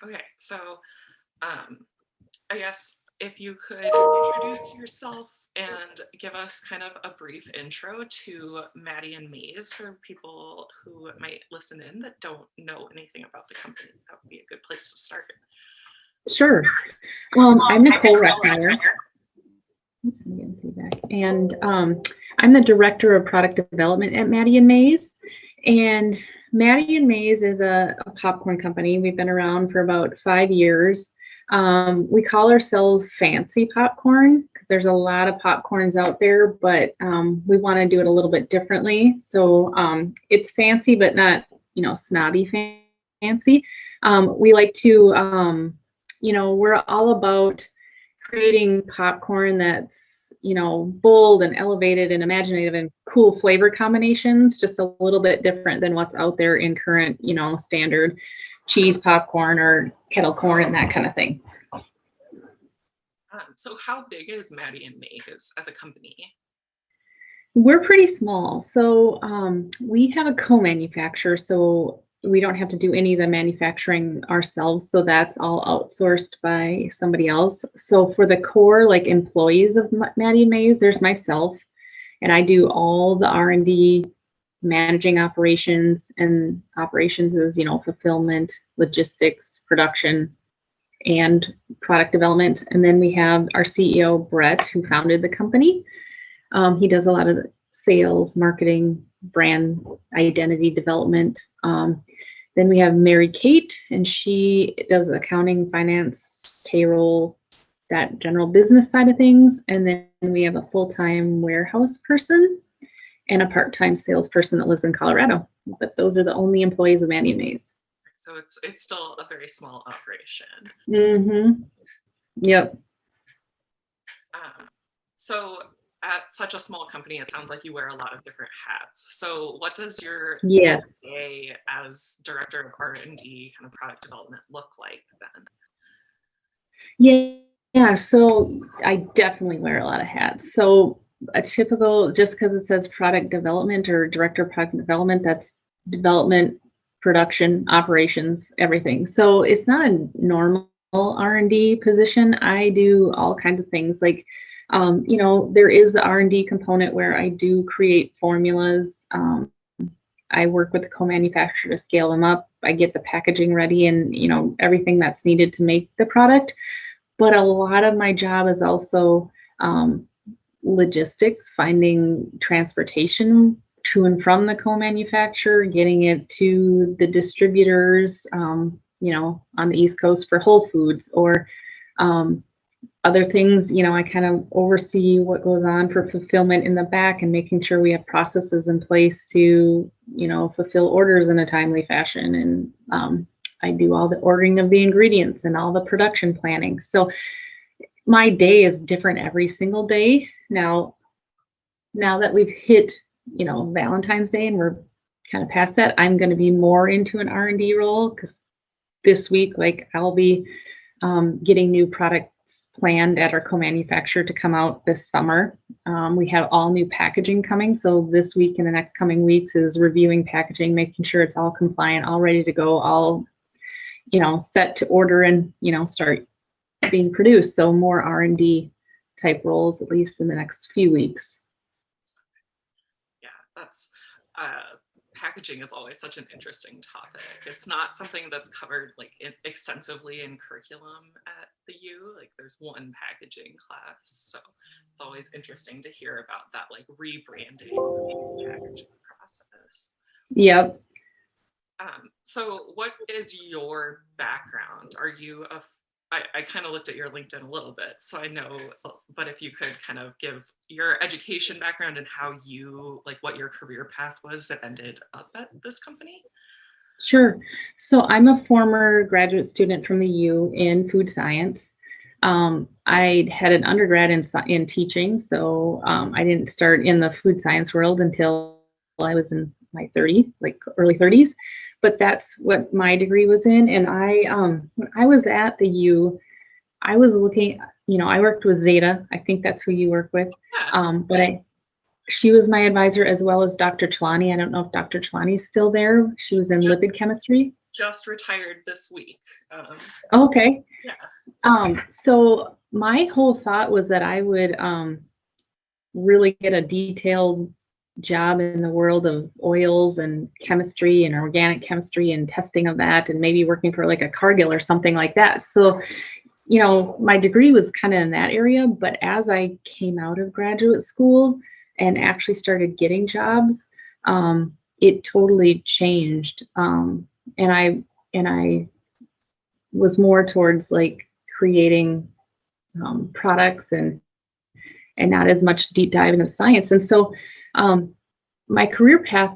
Okay, so I guess if you could introduce yourself and give us kind of a brief intro to Maddy and Maize for people who might listen in that don't know anything about the company, that would be a good place to start. Sure. I'm Nicole Reckmeyer. Oops, I'm getting feedback. And I'm the Director of Product Development at Maddy and Maize. And Maddy and Maize is a popcorn company. We've been around for about 5 years. We call ourselves fancy popcorn because there's a lot of popcorns out there, but we want to do it a little bit differently. So it's fancy, but not, snobby fancy. We like to, we're all about creating popcorn that's, bold and elevated and imaginative and cool flavor combinations, just a little bit different than what's out there in current, standard cheese popcorn or kettle corn and that kind of thing. So how big is Maddy and Maize as a company? We're pretty small. So we have a co-manufacturer, so we don't have to do any of the manufacturing ourselves. So that's all outsourced by somebody else. So for the core, like employees of Maddy and Maize, there's myself, and I do all the R&D, managing operations, and operations is, fulfillment, logistics, production, and product development. And then we have our CEO, Brett, who founded the company. He does a lot of sales, marketing, brand identity development. Then we have Mary Kate, and she does accounting, finance, payroll, that general business side of things. And then we have a full-time warehouse person and a part-time salesperson that lives in Colorado. But those are the only employees of Maddy and Maize. So it's still a very small operation. Mm-hmm. Yep. So at such a small company, it sounds like you wear a lot of different hats. So what does your day as director of R&D kind of product development look like then? Yeah, so I definitely wear a lot of hats. So a typical, just because it says product development or director of product development, that's development, production, operations, everything. So it's not a normal R&D position. I do all kinds of things like there is the R&D component where I do create formulas. I work with the co-manufacturer to scale them up. I get the packaging ready and, everything that's needed to make the product. But a lot of my job is also logistics, finding transportation to and from the co-manufacturer, getting it to the distributors, on the East Coast for Whole Foods or other things. I kind of oversee what goes on for fulfillment in the back and making sure we have processes in place to, fulfill orders in a timely fashion. And I do all the ordering of the ingredients and all the production planning. So my day is different every single day. Now that we've hit, Valentine's Day and we're kind of past that, I'm going to be more into an R&D role because this week, I'll be getting new products planned at our co-manufacturer to come out this summer. We have all new packaging coming. So this week and the next coming weeks is reviewing packaging, making sure it's all compliant, all ready to go, all, set to order and, start being produced. So more R&D type roles, at least in the next few weeks. Yeah, that's packaging is always such an interesting topic. It's not something that's covered extensively in curriculum at the U. There's one packaging class, so it's always interesting to hear about that rebranding packaging process. Yep. So what is your background? Are you I kind of looked at your LinkedIn a little bit, so I know, but if you could kind of give your education background and how you, what your career path was that ended up at this company? Sure. So I'm a former graduate student from the U in food science. I had an undergrad in teaching, so I didn't start in the food science world until I was in my early 30s. But that's what my degree was in. And when I was at the U, I was looking, I worked with Zeta. I think that's who you work with. Yeah. She was my advisor as well as Dr. Chelani. I don't know if Dr. Chelani is still there. She was in lipid chemistry. just retired this week. Okay. Yeah. So my whole thought was that I would really get a detailed job in the world of oils and chemistry and organic chemistry and testing of that, and maybe working for like a Cargill or something like that. So, you know, my degree was kind of in that area, but as I came out of graduate school and actually started getting jobs, it totally changed. And I was more towards like creating products and not as much deep dive into science. And so my career path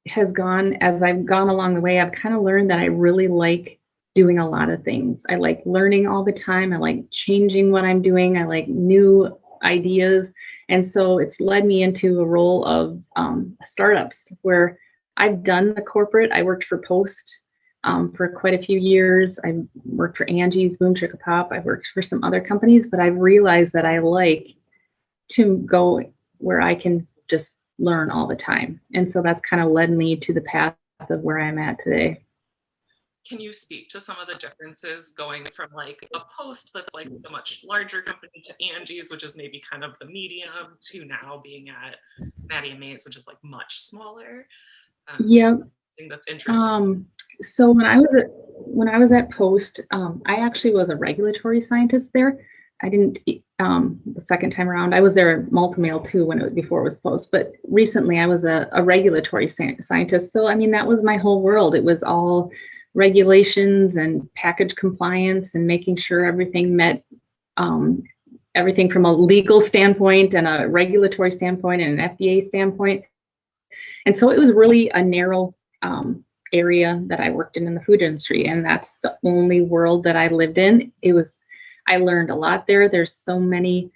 has gone, as I've gone along the way, I've kind of learned that I really like doing a lot of things. I like learning all the time. I like changing what I'm doing. I like new ideas. And so it's led me into a role of startups where I've done the corporate. I worked for Post for quite a few years. I worked for Angie's, Boom Chicka Pop. I worked for some other companies, but I've realized that I like to go where I can just learn all the time. And so that's kind of led me to the path of where I'm at today. Can you speak to some of the differences going from like a Post that's like a much larger company to Angie's, which is maybe kind of the medium, to now being at Maddy and Maize, which is like much smaller? Yeah. I think that's interesting. So when I was at Post, I actually was a regulatory scientist there. I didn't the second time around. I was there multi-mail too before it was Post, but recently I was a regulatory scientist. So I mean that was my whole world. It was all regulations and package compliance and making sure everything met everything from a legal standpoint and a regulatory standpoint and an FDA standpoint. And so it was really a narrow area that I worked in the food industry, and that's the only world that I lived in. I learned a lot there. There's so many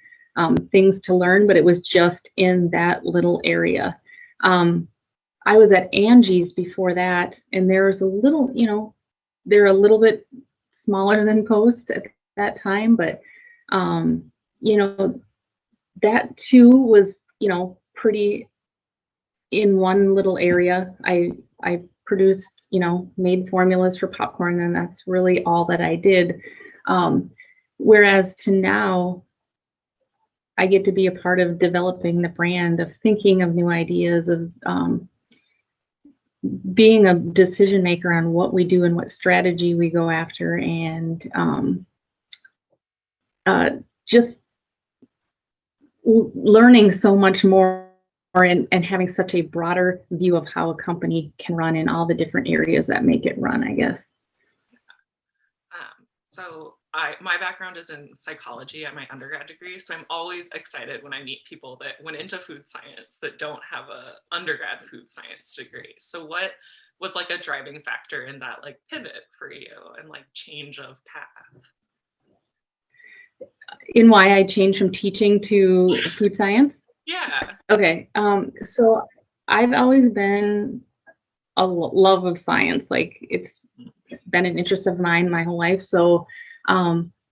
things to learn, but it was just in that little area. I was at Angie's before that, and there's a little, you know, they're a little bit smaller than Post at that time, but you know, that too was, you know, pretty in one little area. I produced, you know, made formulas for popcorn, and that's really all that I did. Whereas to now, I get to be a part of developing the brand, of thinking of new ideas, of being a decision maker on what we do and what strategy we go after, and just learning so much more and having such a broader view of how a company can run in all the different areas that make it run, I guess. So my background is in psychology at my undergrad degree, so I'm always excited when I meet people that went into food science that don't have a undergrad food science degree. So what was like a driving factor in that like pivot for you and like change of path? In why I changed from teaching to food science? Yeah. Okay. So I've always been a love of science. Like it's been an interest of mine my whole life. So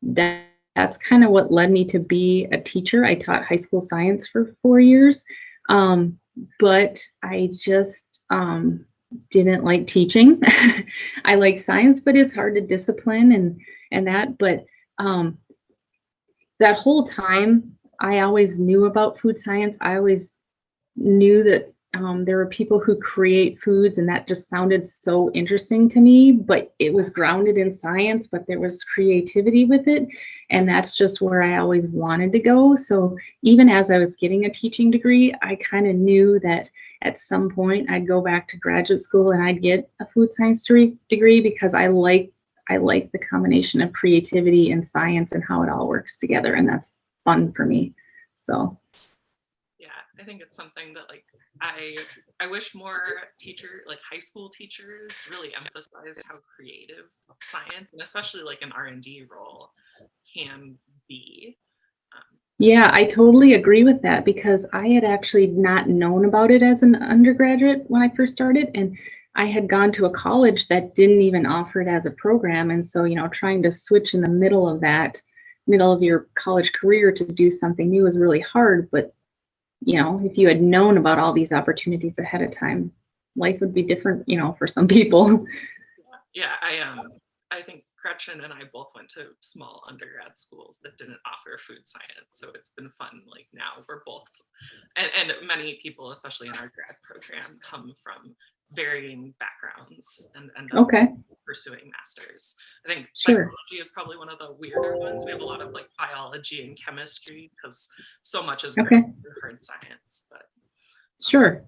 that's kind of what led me to be a teacher. I taught high school science for 4 years, but I just didn't like teaching. I like science, but it's hard to discipline and that. But that whole time, I always knew about food science. I always knew that there were people who create foods, and that just sounded so interesting to me, but it was grounded in science, but there was creativity with it. And that's just where I always wanted to go. So even as I was getting a teaching degree, I kind of knew that at some point I'd go back to graduate school and I'd get a food science degree because I like the combination of creativity and science and how it all works together. And that's fun for me. So yeah, I think it's something that like I wish more high school teachers really emphasized how creative science, and especially like an R&D role, can be. Yeah, I totally agree with that because I had actually not known about it as an undergraduate when I first started, and I had gone to a college that didn't even offer it as a program. And so, you know, trying to switch in the middle of your college career to do something new was really hard. But you know, if you had known about all these opportunities ahead of time, life would be different, you know, for some people. Yeah, I think Gretchen and I both went to small undergrad schools that didn't offer food science, so it's been fun. Like now we're both, and many people, especially in our grad program, come from varying backgrounds and end up Okay, pursuing masters. I think sure. psychology is probably one of the weirder ones. We have a lot of like biology and chemistry because so much is grounded Okay, in hard science. But sure.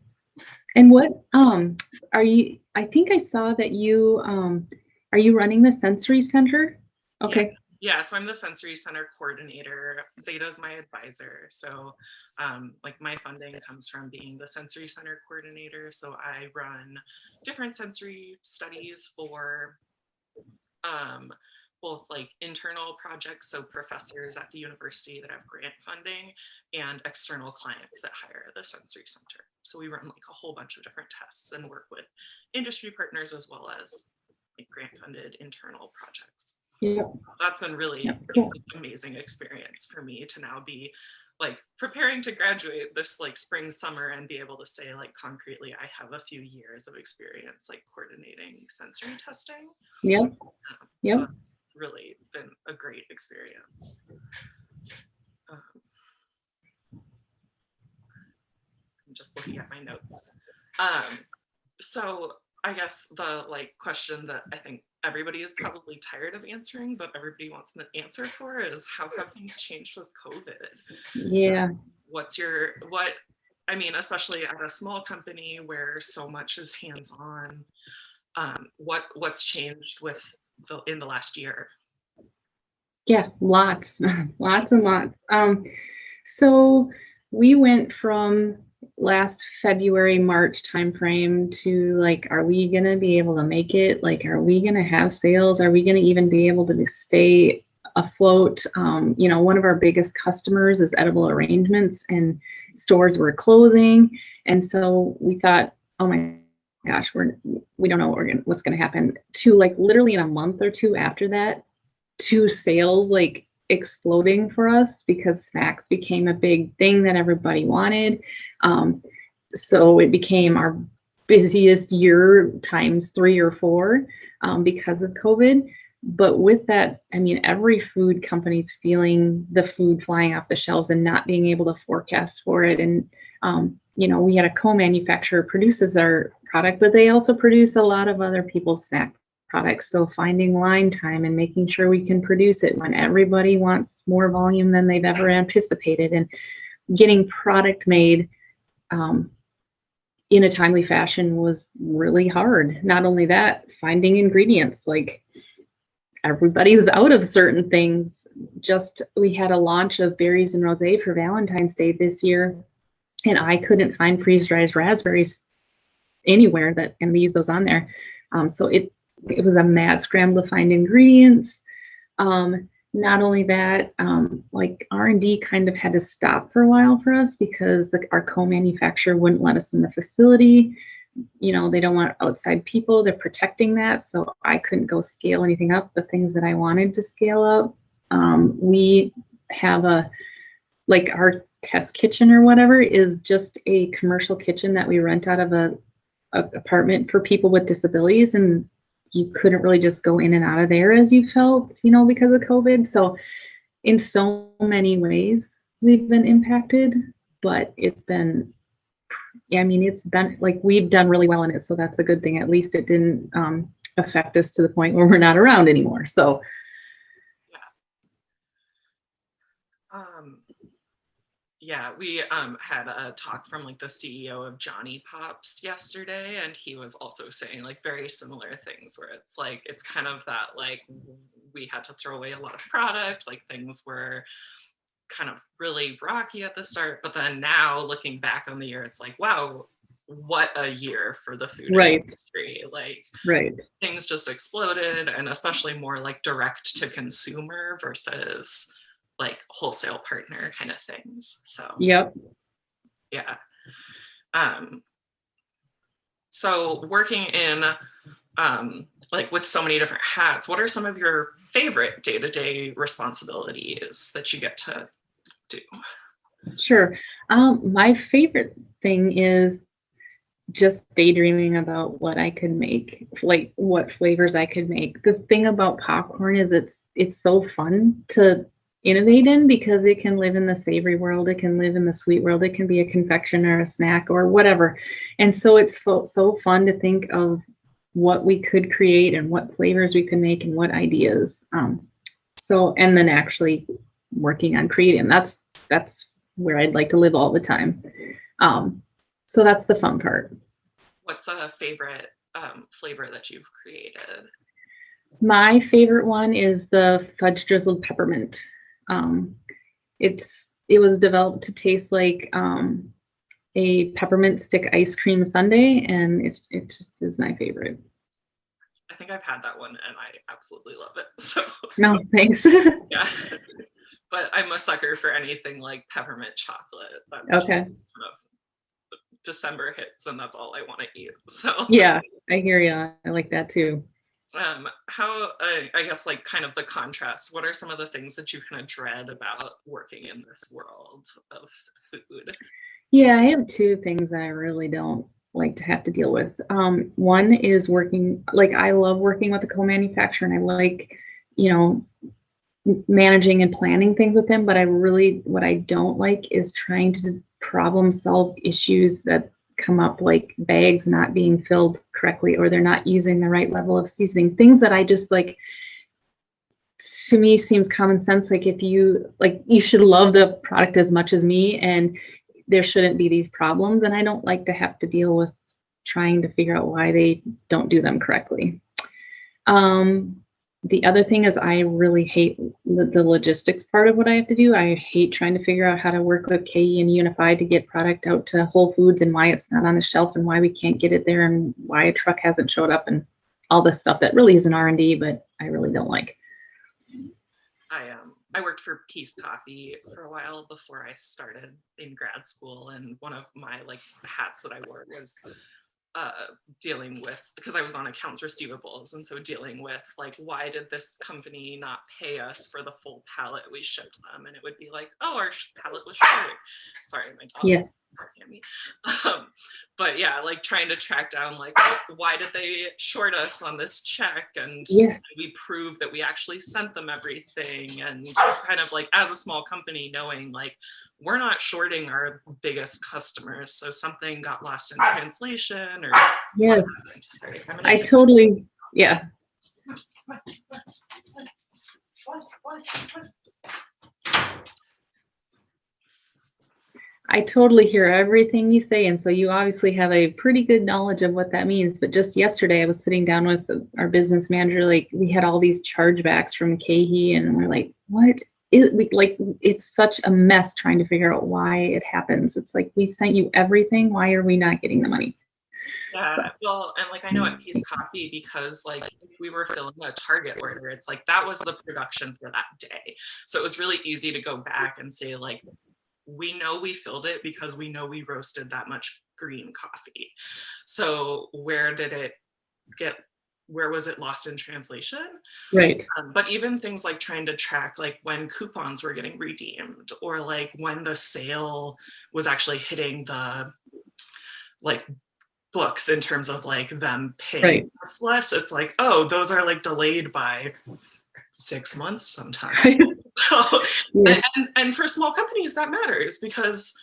And what are you, I think I saw that you are you running the sensory center? yeah, Okay. yeah. So I'm the sensory center coordinator. Zeta is my advisor. So, like my funding comes from being the sensory center coordinator. So I run different sensory studies for um, both like internal projects, so professors at the university that have grant funding, and external clients that hire the sensory center. So we run like a whole bunch of different tests and work with industry partners as well as like grant funded internal projects. Yep. That's been really Yep. Cool. amazing experience for me to now be like preparing to graduate this like spring summer and be able to say like concretely I have a few years of experience like coordinating sensory testing. Yep. So Yep. that's really been a great experience. um, I'm just looking at my notes. um, so I guess the like question that I think everybody is probably tired of answering, but everybody wants an answer for is how have things changed with COVID? Yeah. What's your what I mean, especially at a small company where so much is hands-on, what's changed with in the last year? Yeah. Lots, lots and lots. So we went from last February, March timeframe to like, are we gonna be able to make it? Like, are we gonna have sales? Are we gonna even be able to stay afloat? One of our biggest customers is Edible Arrangements, and stores were closing, and so we thought, oh my gosh, we don't know what's gonna happen. To like literally in a month or two after that, to sales like exploding for us because snacks became a big thing that everybody wanted. So it became our busiest year times 3 or 4 because of COVID. But with that, I mean, every food company's feeling the food flying off the shelves and not being able to forecast for it. And, we had a co-manufacturer produces our product, but they also produce a lot of other people's snack products. So finding line time and making sure we can produce it when everybody wants more volume than they've ever anticipated, and getting product made in a timely fashion was really hard. Not only that, finding ingredients, like everybody was out of certain things. Just we had a launch of berries and rosé for Valentine's Day this year, and I couldn't find freeze-dried raspberries anywhere and we use those on there. So it was a mad scramble to find ingredients. Not only that, like R&D kind of had to stop for a while for us because our co-manufacturer wouldn't let us in the facility. They don't want outside people. They're protecting that. So I couldn't go scale anything up, the things that I wanted to scale up. We have like our test kitchen or whatever is just a commercial kitchen that we rent out of a apartment for people with disabilities, and you couldn't really just go in and out of there as you felt, because of COVID. So in so many ways we've been impacted, but it's been like we've done really well in it. So that's a good thing. At least it didn't affect us to the point where we're not around anymore. So Yeah. Yeah, we had a talk from like the CEO of Johnny Pops yesterday, and he was also saying like very similar things where it's like it's kind of that like we had to throw away a lot of product, like things were kind of really rocky at the start, but then now looking back on the year, it's like, wow, what a year for the food right, industry. Like right, things just exploded, and especially more like direct to consumer versus like wholesale partner kind of things. So yep. yeah. So working in like with so many different hats, what are some of your favorite day-to-day responsibilities that you get to do? Sure. My favorite thing is just daydreaming about what I could make, like what flavors I could make. The thing about popcorn is it's so fun to innovate in because it can live in the savory world, it can live in the sweet world, it can be a confection or a snack or whatever. And so it's so fun to think of what we could create and what flavors we could make and what ideas. So and then actually working on creating. That's where I'd like to live all the time. Um, so that's the fun part. What's a favorite flavor that you've created? My favorite one is the fudge drizzled peppermint. Um, it was developed to taste like a peppermint stick ice cream sundae, and it just is my favorite. I think I've had that one and I absolutely love it. So No, thanks. yeah. But I'm a sucker for anything like peppermint chocolate. That's just Okay. kind of December hits and that's all I want to eat. So Yeah, I hear you. I like that too. how I guess like kind of the contrast, what are some of the things that you kind of dread about working in this world of food? Yeah, I have two things that I really don't like to have to deal with. One is working, like I love working with a co-manufacturer and I like, you know, managing and planning things with them, but what I don't like is trying to problem solve issues that come up, like bags not being filled correctly or they're not using the right level of seasoning. Things that I just like, to me seems common sense. Like if you like, you should love the product as much as me and there shouldn't be these problems. And I don't like to have to deal with trying to figure out why they don't do them correctly. Um, the other thing is I really hate the logistics part of what I have to do. I hate trying to figure out how to work with KE and Unified to get product out to Whole Foods and why it's not on the shelf and why we can't get it there and why a truck hasn't showed up and all this stuff that really is an R&D, but I really don't like. I worked for Peace Coffee for a while before I started in grad school, and one of my like hats that I wore was dealing with, because I was on accounts receivables, and so dealing with like, why did this company not pay us for the full pallet we shipped them? And it would be like, oh, our pallet was short. Sorry, my dog Yes. is barking at me. But yeah, like trying to track down like, why did they short us on this check, and Yes. we prove that we actually sent them everything, and kind of like as a small company knowing like we're not shorting our biggest customers, so something got lost in translation or Yes. sorry, I totally, yeah. I totally hear everything you say. And so you obviously have a pretty good knowledge of what that means. But just yesterday, I was sitting down with our business manager. Like, we had all these chargebacks from KE, and we're like, what? It's such a mess trying to figure out why it happens. It's like, we sent you everything. Why are we not getting the money? Yeah, So, well, and like I know at Peace Coffee, because like if we were filling a Target order, it's like that was the production for that day. So it was really easy to go back and say like, we know we filled it because we know we roasted that much green coffee. So where did it get, where was it lost in translation? right. But even things like trying to track like when coupons were getting redeemed, or like when the sale was actually hitting the like books in terms of like them paying Right. us less, it's like, oh, those are like delayed by 6 months sometimes. So, Yeah, and for small companies that matters, because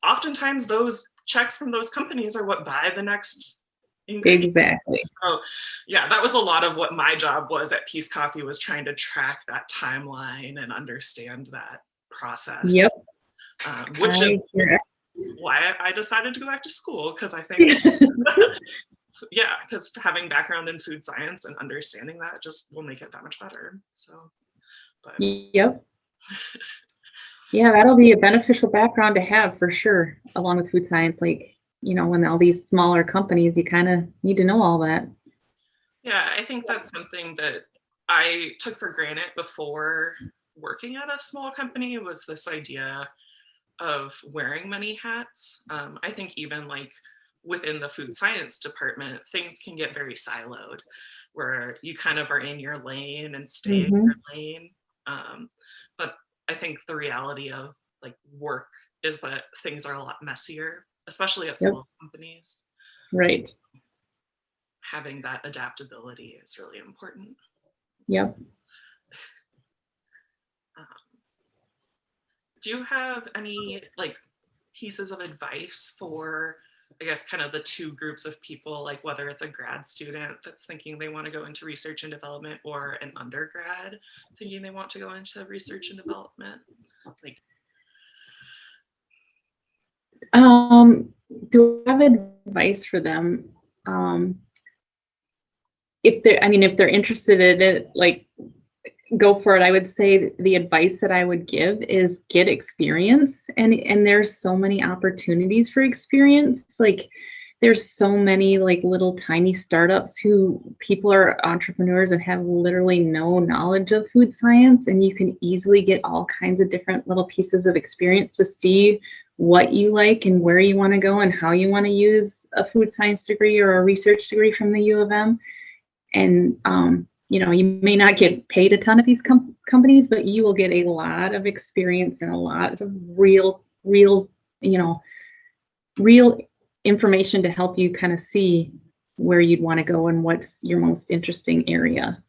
oftentimes those checks from those companies are what buy the next ingredient. exactly. So yeah, that was a lot of what my job was at Peace Coffee, was trying to track that timeline and understand that process, Yep. which is I hear why I decided to go back to school, because I think yeah, because having background in food science and understanding that just will make it that much better. So, but Yep. Yeah, that'll be a beneficial background to have for sure, along with food science. Like, when all these smaller companies, you kind of need to know all that. yeah, I think that's something that I took for granted before working at a small company, was this idea of wearing many hats. I think even like within the food science department, things can get very siloed, where you kind of are in your lane and stay in Hmm. your lane. But I think the reality of like work is that things are a lot messier, especially at Yep. small companies. Right. Having that adaptability is really important. Yep. Um, do you have any like pieces of advice for, I guess, kind of the two groups of people, like whether it's a grad student that's thinking they want to go into research and development or an undergrad thinking they want to go into research and development? Like, Um, do I have advice for them? If they're, I mean, if they're interested in it, like, go for it. I would say the advice that I would give is get experience, and there's so many opportunities for experience. Like, there's so many like little tiny startups who people are entrepreneurs and have literally no knowledge of food science, and you can easily get all kinds of different little pieces of experience to see what you like and where you want to go and how you want to use a food science degree or a research degree from the U of M. And you know, you may not get paid a ton at these companies, but you will get a lot of experience and a lot of real, you know, real information to help you kind of see where you'd want to go and what's your most interesting area.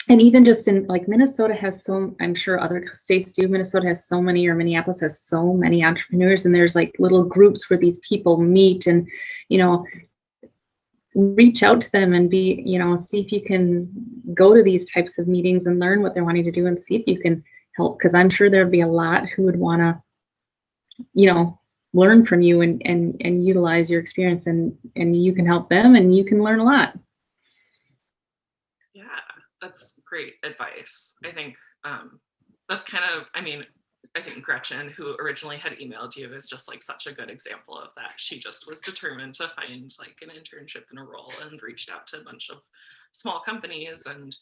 And even just in like Minnesota has so, I'm sure other states do, Minnesota has so many, or Minneapolis has so many entrepreneurs, and there's like little groups where these people meet and, you know, reach out to them and be, you know, see if you can go to these types of meetings and learn what they're wanting to do and see if you can help. Because I'm sure there'd be a lot who would want to, you know, learn from you and utilize your experience, and you can help them and you can learn a lot. yeah, that's great advice. I think that's kind of, I mean, I think Gretchen, who originally had emailed you, is just like such a good example of that. She just was determined to find like an internship in a role and reached out to a bunch of small companies. And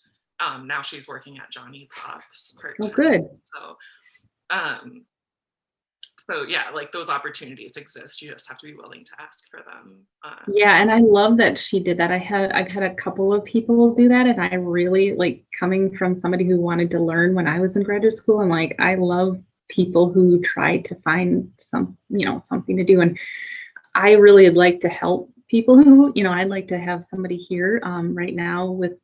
now she's working at Johnny Pop's part Oh, time. good. Um, so yeah, like those opportunities exist. You just have to be willing to ask for them. Yeah, and I love that she did that. I've had a couple of people do that, and I really like, coming from somebody who wanted to learn when I was in graduate school, and like I love people who try to find some, you know, something to do. And I really would like to help people who, you know, I'd like to have somebody here. Right now with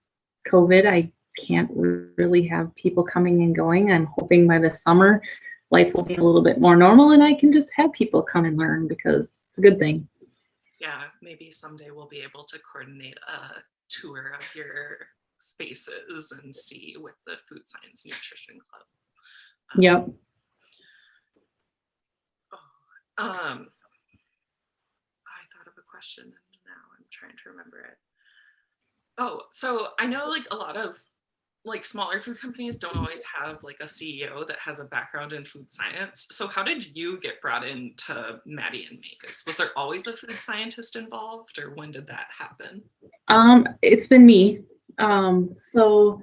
COVID, I can't really have people coming and going. I'm hoping by the summer life will be a little bit more normal and I can just have people come and learn, because it's a good thing. Yeah, maybe someday we'll be able to coordinate a tour of your spaces and see with the Food Science Nutrition Club. Yep. I thought of a question and now I'm trying to remember it. Oh, so I know like a lot of like smaller food companies don't always have like a CEO that has a background in food science. So how did you get brought into Maddy and Maize? Was there always a food scientist involved, or when did that happen? It's been me. So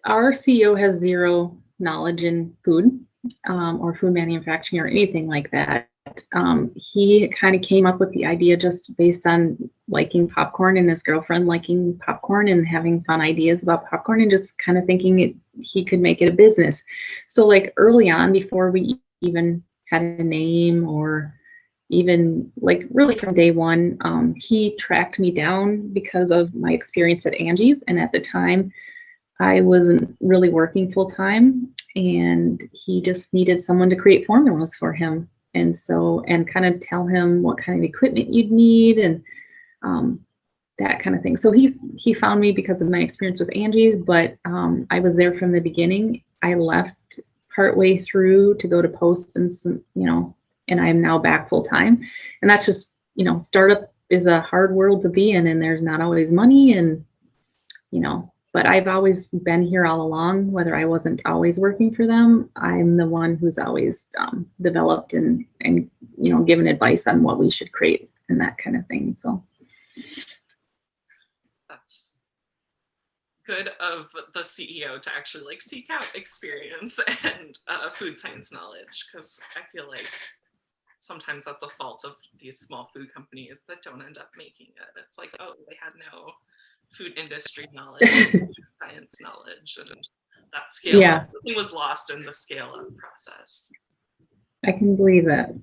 our CEO has zero knowledge in food, or food manufacturing or anything like that. He kind of came up with the idea just based on liking popcorn and his girlfriend liking popcorn and having fun ideas about popcorn, and just kind of thinking he could make it a business. So like early on, before we even had a name, or even like really from day one, he tracked me down because of my experience at Angie's. And at the time, I wasn't really working full time, and he just needed someone to create formulas for him. And so, and kind of tell him what kind of equipment you'd need, and that kind of thing. So he found me because of my experience with Angie's, but I was there from the beginning. I left partway through to go to Post, and some, you know, and I'm now back full time. And that's just, you know, startup is a hard world to be in, and there's not always money, and you know, but I've always been here all along. Whether I wasn't always working for them, I'm the one who's always developed and you know, given advice on what we should create and that kind of thing. So That's good of the CEO to actually like seek out experience and food science knowledge, because I feel like sometimes that's a fault of these small food companies that don't end up making it. It's like, oh, they had no food industry knowledge, science knowledge, and that scale yeah, up was lost in the scale up process. I can believe that.